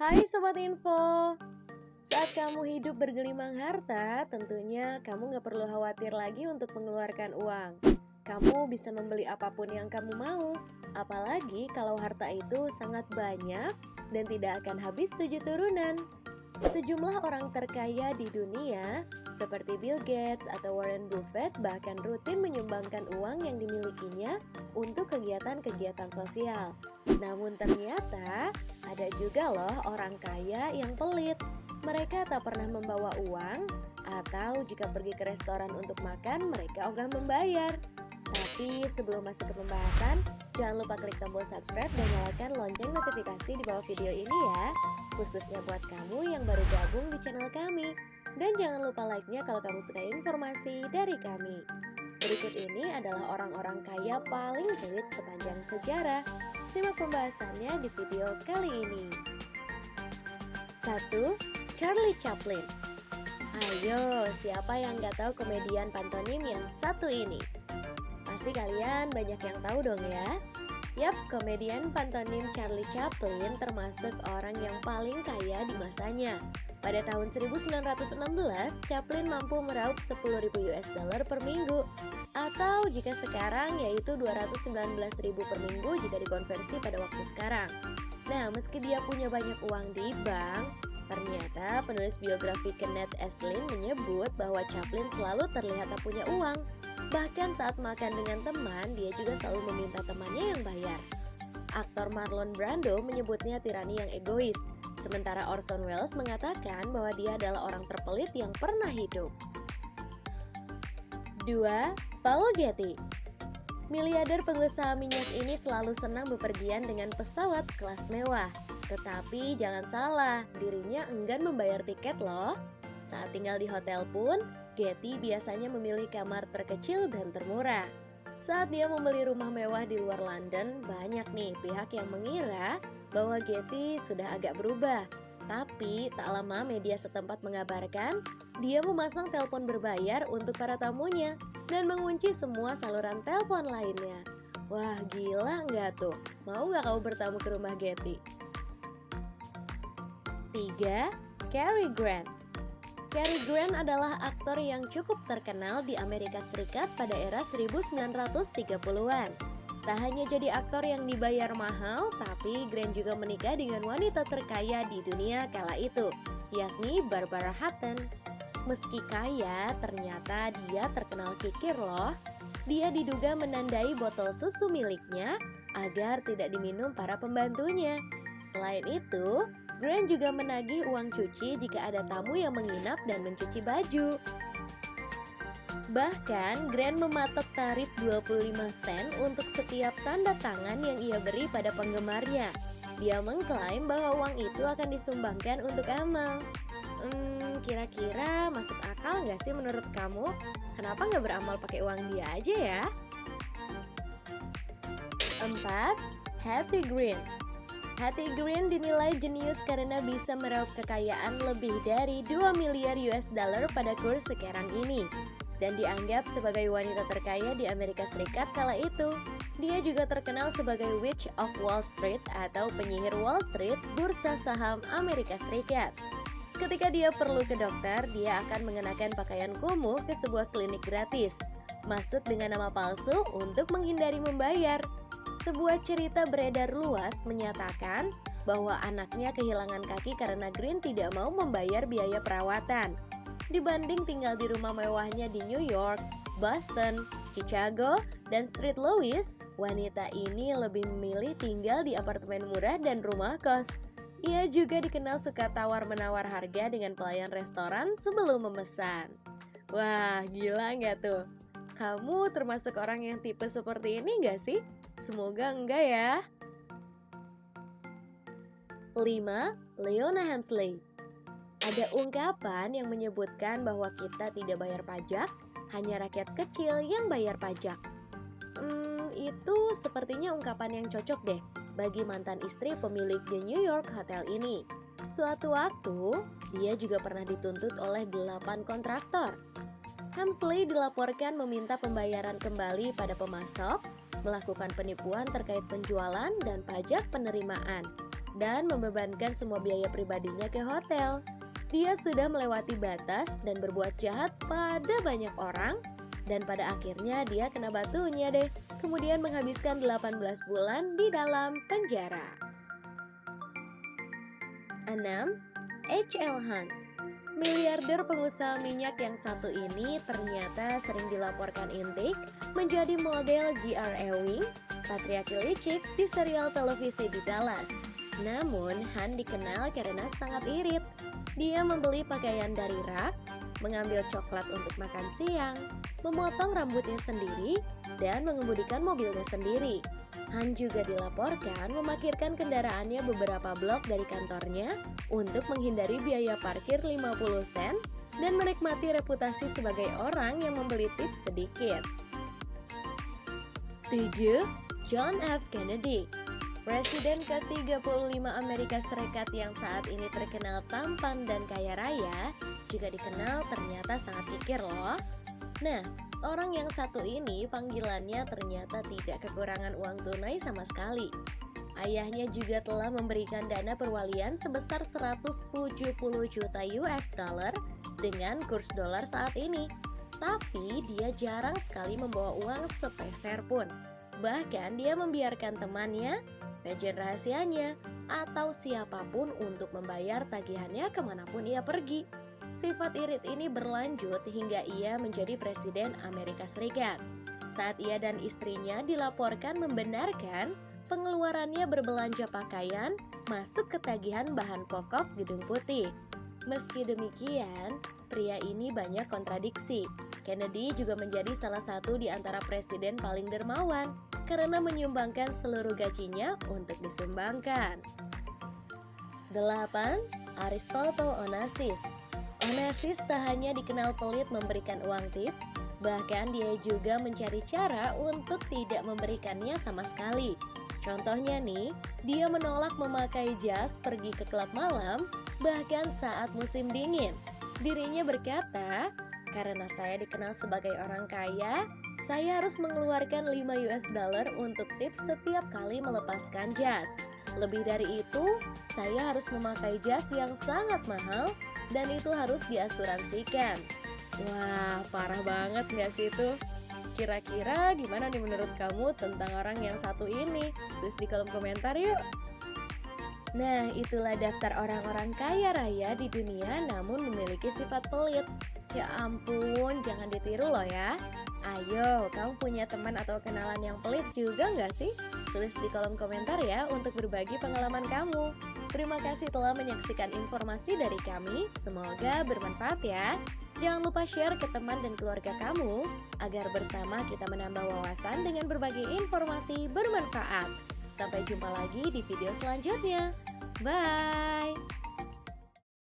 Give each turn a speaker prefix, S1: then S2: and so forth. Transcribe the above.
S1: Hai Sobat Info, saat kamu hidup bergelimang harta, tentunya kamu gak perlu khawatir lagi untuk mengeluarkan uang. Kamu bisa membeli apapun yang kamu mau, apalagi kalau harta itu sangat banyak dan tidak akan habis 7 turunan. Sejumlah orang terkaya di dunia, seperti Bill Gates atau Warren Buffett, bahkan rutin menyumbangkan uang yang dimilikinya untuk kegiatan-kegiatan sosial. Namun ternyata ada juga loh orang kaya yang pelit. Mereka tak pernah membawa uang, atau jika pergi ke restoran untuk makan, mereka ogah membayar. Tapi sebelum masuk ke pembahasan, jangan lupa klik tombol subscribe dan nyalakan lonceng notifikasi di bawah video ini ya, khususnya buat kamu yang baru gabung di channel kami. Dan jangan lupa like-nya kalau kamu suka informasi dari kami. Berikut ini adalah orang-orang kaya paling pelit sepanjang sejarah. Simak pembahasannya di video kali ini. 1. Charlie Chaplin. Ayo, siapa yang gak tahu komedian pantomim yang satu ini? Pasti kalian banyak yang tahu dong ya. Yap, komedian pantomim Charlie Chaplin termasuk orang yang paling kaya di masanya. Pada tahun 1916, Chaplin mampu meraup 10.000 US dollar per minggu. Atau jika sekarang yaitu 219.000 per minggu jika dikonversi pada waktu sekarang. Nah, meski dia punya banyak uang di bank, ternyata penulis biografi Kenneth Aslin menyebut bahwa Chaplin selalu terlihat tak punya uang. Bahkan saat makan dengan teman, dia juga selalu meminta temannya yang bayar. Aktor Marlon Brando menyebutnya tirani yang egois, sementara Orson Welles mengatakan bahwa dia adalah orang terpelit yang pernah hidup. 2. Paul Getty. Miliarder pengusaha minyak ini selalu senang bepergian dengan pesawat kelas mewah. Tetapi jangan salah, dirinya enggan membayar tiket loh. Saat tinggal di hotel pun, Getty biasanya memilih kamar terkecil dan termurah. Saat dia membeli rumah mewah di luar London, banyak nih pihak yang mengira bahwa Getty sudah agak berubah. Tapi tak lama media setempat mengabarkan dia memasang telepon berbayar untuk para tamunya dan mengunci semua saluran telepon lainnya. Wah, gila nggak tuh? Mau nggak kamu bertamu ke rumah Getty? 3. Cary Grant. Cary Grant adalah aktor yang cukup terkenal di Amerika Serikat pada era 1930-an. Tak hanya jadi aktor yang dibayar mahal, tapi Grant juga menikah dengan wanita terkaya di dunia kala itu, yakni Barbara Hutton. Meski kaya, ternyata dia terkenal kikir loh. Dia diduga menandai botol susu miliknya agar tidak diminum para pembantunya. Selain itu, Grant juga menagih uang cuci jika ada tamu yang menginap dan mencuci baju. Bahkan, Grant mematok tarif 25 sen untuk setiap tanda tangan yang ia beri pada penggemarnya. Dia mengklaim bahwa uang itu akan disumbangkan untuk amal. Kira-kira masuk akal nggak sih menurut kamu? Kenapa nggak beramal pakai uang dia aja ya? 4. Hetty Green. Hetty Green dinilai jenius karena bisa meraup kekayaan lebih dari 2 miliar US dollar pada kurs sekarang ini. Dan dianggap sebagai wanita terkaya di Amerika Serikat kala itu. Dia juga terkenal sebagai Witch of Wall Street atau penyihir Wall Street, bursa saham Amerika Serikat. Ketika dia perlu ke dokter, dia akan mengenakan pakaian kumuh ke sebuah klinik gratis. Masuk dengan nama palsu untuk menghindari membayar. Sebuah cerita beredar luas menyatakan bahwa anaknya kehilangan kaki karena Green tidak mau membayar biaya perawatan. Dibanding tinggal di rumah mewahnya di New York, Boston, Chicago, dan St. Louis, wanita ini lebih memilih tinggal di apartemen murah dan rumah kos. Ia juga dikenal suka tawar-menawar harga dengan pelayan restoran sebelum memesan. Wah, gila nggak tuh? Kamu termasuk orang yang tipe seperti ini nggak sih? Semoga enggak ya. 5. Leona Helmsley. Ada ungkapan yang menyebutkan bahwa kita tidak bayar pajak, hanya rakyat kecil yang bayar pajak. Itu sepertinya ungkapan yang cocok deh bagi mantan istri pemilik The New York Hotel ini. Suatu waktu, dia juga pernah dituntut oleh 8 kontraktor. Helmsley dilaporkan meminta pembayaran kembali pada pemasok, melakukan penipuan terkait penjualan dan pajak penerimaan. dan membebankan semua biaya pribadinya ke hotel. Dia sudah melewati batas dan berbuat jahat pada banyak orang, dan pada akhirnya dia kena batunya deh. Kemudian menghabiskan 18 bulan di dalam penjara. 6. H.L. Hunt. Miliarder pengusaha minyak yang satu ini ternyata sering dilaporkan intik menjadi model G.R. Ewing, patriarki licik di serial televisi di Dallas. Namun, Han dikenal karena sangat irit. Dia membeli pakaian dari rak, mengambil coklat untuk makan siang, memotong rambutnya sendiri, dan mengemudikan mobilnya sendiri. Han juga dilaporkan memarkirkan kendaraannya beberapa blok dari kantornya untuk menghindari biaya parkir 50 sen dan menikmati reputasi sebagai orang yang membeli tips sedikit. 7. John F. Kennedy. Presiden ke-35 Amerika Serikat yang saat ini terkenal tampan dan kaya raya, juga dikenal ternyata sangat kikir loh. Nah, orang yang satu ini panggilannya ternyata tidak kekurangan uang tunai sama sekali. Ayahnya juga telah memberikan dana perwalian sebesar 170 juta US dollar dengan kurs dolar saat ini. Tapi dia jarang sekali membawa uang sepeser pun. Bahkan dia membiarkan temannya, agen rahasianya, atau siapapun untuk membayar tagihannya kemanapun ia pergi. Sifat irit ini berlanjut hingga ia menjadi Presiden Amerika Serikat. Saat ia dan istrinya dilaporkan membenarkan pengeluarannya berbelanja pakaian masuk ke tagihan bahan pokok Gedung Putih. Meski demikian, pria ini banyak kontradiksi. Kennedy juga menjadi salah satu di antara presiden paling dermawan karena menyumbangkan seluruh gajinya untuk disumbangkan. 8. Aristotle Onassis. Onassis tak hanya dikenal pelit memberikan uang tips, bahkan dia juga mencari cara untuk tidak memberikannya sama sekali. Contohnya nih, dia menolak memakai jas pergi ke klub malam, bahkan saat musim dingin. Dirinya berkata, "Karena saya dikenal sebagai orang kaya, saya harus mengeluarkan 5 US dollar untuk tips setiap kali melepaskan jas. Lebih dari itu, saya harus memakai jas yang sangat mahal dan itu harus diasuransikan." Wah, parah banget gak sih itu? Kira-kira gimana nih menurut kamu tentang orang yang satu ini? Tulis di kolom komentar yuk! Nah, itulah daftar orang-orang kaya raya di dunia namun memiliki sifat pelit. Ya ampun, jangan ditiru loh ya. Ayo, kamu punya teman atau kenalan yang pelit juga nggak sih? Tulis di kolom komentar ya untuk berbagi pengalaman kamu. Terima kasih telah menyaksikan informasi dari kami. Semoga bermanfaat ya. Jangan lupa share ke teman dan keluarga kamu agar bersama kita menambah wawasan dengan berbagi informasi bermanfaat. Sampai jumpa lagi di video selanjutnya. Bye!